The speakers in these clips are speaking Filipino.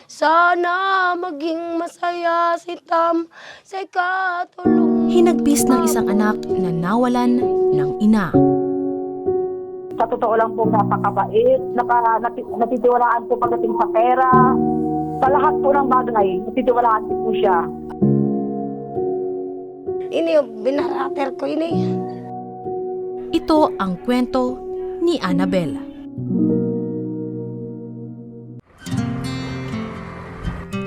Sana maging masaya si Tam sa katulong. Hinagbis ng isang anak na nawalan ng ina. Sa totoo lang po, napakabait, natitiwalaan po pagdating sa pera. Sa lahat po ng bagay, natitiwalaan po siya. Ini yung binarater ko ini. Ito ang kwento ni Annabel.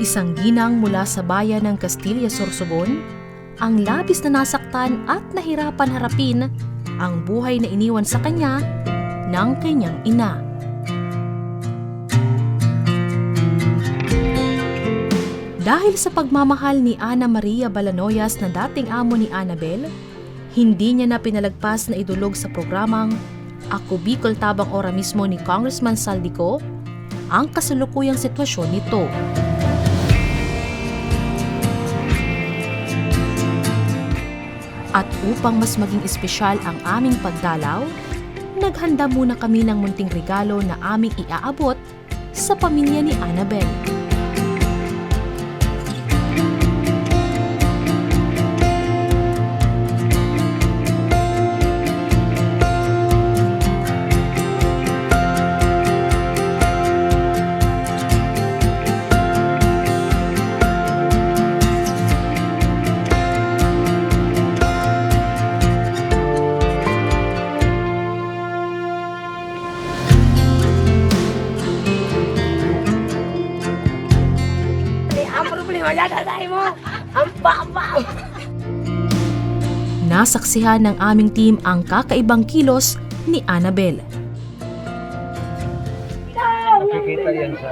Isang ginang mula sa bayan ng Castilla, Sorsogon, ang labis na nasaktan at nahirapan harapin ang buhay na iniwan sa kanya ng kanyang ina. Dahil sa pagmamahal ni Ana Maria Balanoyas na dating amo ni Annabel, hindi niya na pinalagpas na idulog sa programang Ako Bicol Tabang Ora mismo ni Congressman Saldico ang kasalukuyang sitwasyon nito. At upang mas maging espesyal ang aming pagdalaw, naghanda muna kami ng munting regalo na aming iaabot sa pamilya ni Annabel. Nasaksihan ng aming team ang kakaibang kilos ni Annabel.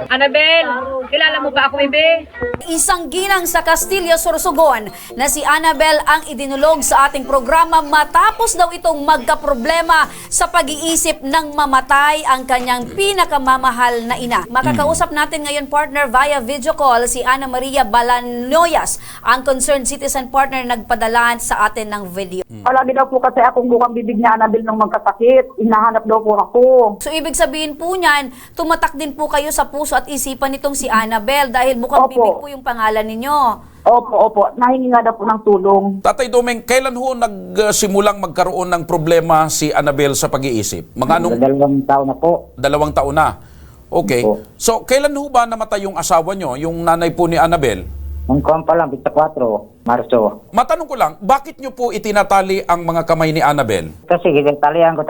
Annabel, kilala mo ba ako, bebe? Isang ginang sa Castilla, Sorsogon na si Annabel ang idinulog sa ating programa matapos daw itong magkaproblema sa pag-iisip ng mamatay ang kanyang pinakamamahal na ina. Makakausap natin ngayon, partner, via video call si Ana Maria Balanoyas, ang concerned citizen partner nagpadala sa atin ng video. Palagi daw po kasi akong bukang bibig niya, Annabel, nung magkasakit. Hinahanap daw po ako. So ibig sabihin po niyan, tumatak din po kayo sa puso at isipan nitong si Annabel dahil bukang bibig po yung pangalan ninyo. Opo. Nahingi nga daw po ng tulong. Tatay Domeng, kailan ho nagsimulang magkaroon ng problema si Annabel sa pag-iisip? Mga anong 2 taon na po. 2 taon na. Okay. Opo. So, kailan ho ba namatay yung asawa nyo, yung nanay po ni Annabel? Nung kuwan pa lang, 24, Marso. Matanong ko lang, bakit nyo po itinatali ang mga kamay ni Annabel? Kasi talihan ko,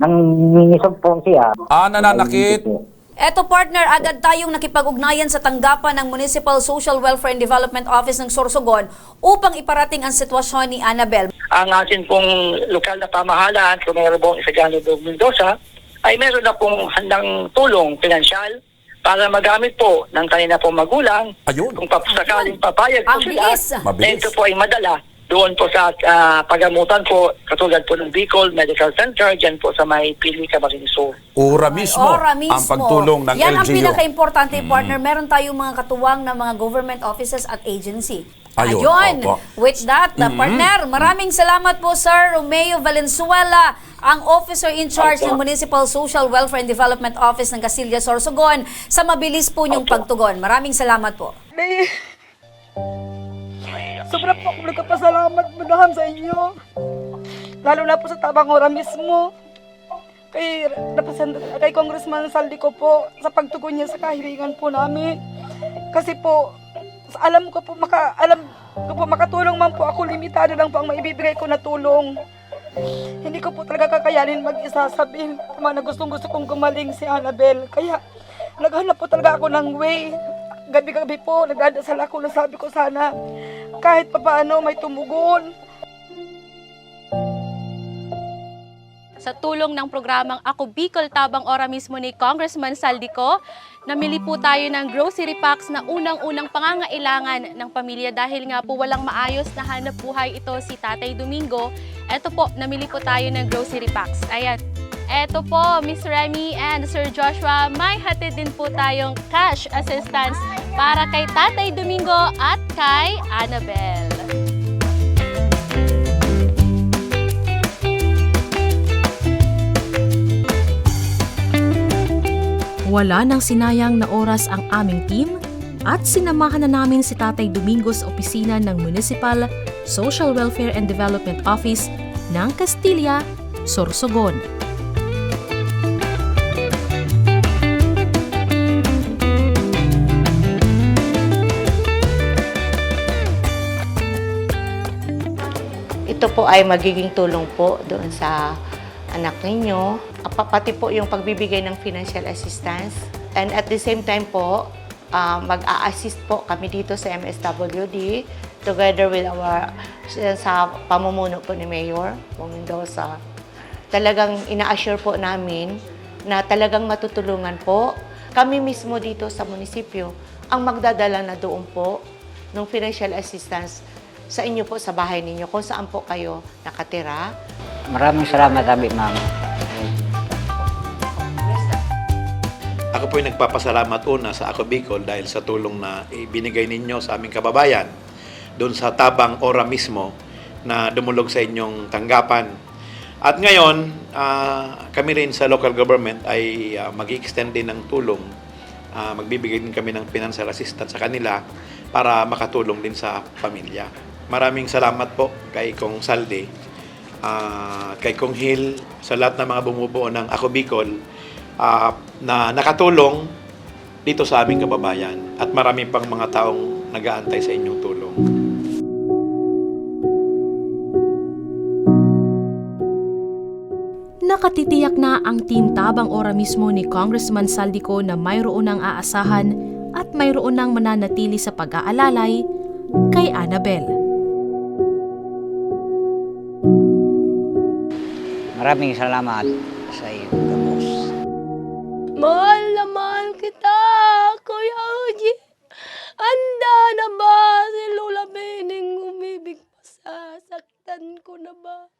nangingisog po siya. Nananakit. Eto partner, agad tayong nakipag-ugnayan sa tanggapan ng Municipal Social Welfare and Development Office ng Sorsogon upang iparating ang sitwasyon ni Annabel. Ang atin pong lokal na pamahalaan, kung mayroon pong Isagano do Mendoza, ay meron na pong handang tulong pinansyal para magamit po ng kanina pong magulang. Ayun. Kung sakaling papayag po Ang sila, bilis. Mabilis. ito po ay madala doon po sa pagamutan po, katulad po ng Bicol Medical Center, dyan po sa may Pili, Camarines Sur. Ora mismo, Ora mismo. ang pagtulong ng Yan ang LGU. pinaka-importante, partner. Meron tayong mga katuwang na mga government offices at agency. Ayun, opo. With that, partner, maraming salamat po, Sir Romeo Valenzuela, ang officer in charge ng Municipal Social Welfare and Development Office ng Castilla, Sorsogon, sa mabilis po niyong pagtugon. Maraming salamat po. Sobra po ako nagkapasalamat manahan sa inyo. Lalo na po sa Tabang Ora mismo. Kay Congressman Saldico po sa pagtugon niya sa kahilingan po namin. Kasi po, alam ko po makatulong man po ako, limitado lang po ang maibibigay ko na tulong. Hindi ko po talaga kakayanin mag-isa. Sabihin naman na gusto kong gumaling si Annabel. Kaya naghanap po talaga ako ng way. Gabi-gabi po, nagdadasal ako na sabi ko sana kahit papaano may tumugon. Sa tulong ng programang Ako Bicol Tabang Ora mismo ni Congressman Saldico, namili po tayo ng grocery packs na unang-unang pangangailangan ng pamilya dahil nga po walang maayos na hanap buhay ito si Tatay Domingo. Eto po, namili po tayo ng grocery packs. Ayan. Eto po, Miss Remy and Sir Joshua, may hatid din po tayong cash assistance para kay Tatay Domingo at kay Annabel. Wala nang sinayang na oras ang aming team At sinamahan na namin si Tatay Domingo sa opisina ng Municipal Social Welfare and Development Office ng Castilla, Sorsogon. Ito po ay magiging tulong po doon sa anak ninyo. Pati po yung pagbibigay ng financial assistance. And at the same time po, mag-a-assist po kami dito sa MSWD together with sa pamumuno po ni Mayor Mendoza. Talagang ina-assure po namin na talagang matutulungan po kami mismo dito sa munisipyo ang magdadala na doon po ng financial assistance sa inyo po sa bahay ninyo kung saan po kayo nakatira. Maraming salamat, Abi, Ma'am. Ako po ay nagpapasalamat una sa Ako Bicol dahil sa tulong na ibinigay ninyo sa aming kababayan doon sa Tabang Ora mismo na dumulog sa inyong tanggapan. At ngayon, kami rin sa local government ay mag-extend din ng tulong. Magbibigay din kami ng financial assistance sa kanila para makatulong din sa pamilya. Maraming salamat po kay Kong Saldi, kay Kong Hill, sa lahat ng mga bumubuo ng Ako Bicol na nakatulong dito sa aming kababayan at marami pang mga taong nag-aantay sa inyong tulong. Nakatitiyak na ang Team Tabang Ora mismo ni Congressman Saldico na mayroon ng aasahan at mayroon ng mananatili sa pag-aalalay kay Annabel. Maraming salamat sa iyo, Kapos. Mahal na mahal kita, Kuya Uji. Handa na ba si Lola Beneng umibig pa sa saktan ko na ba?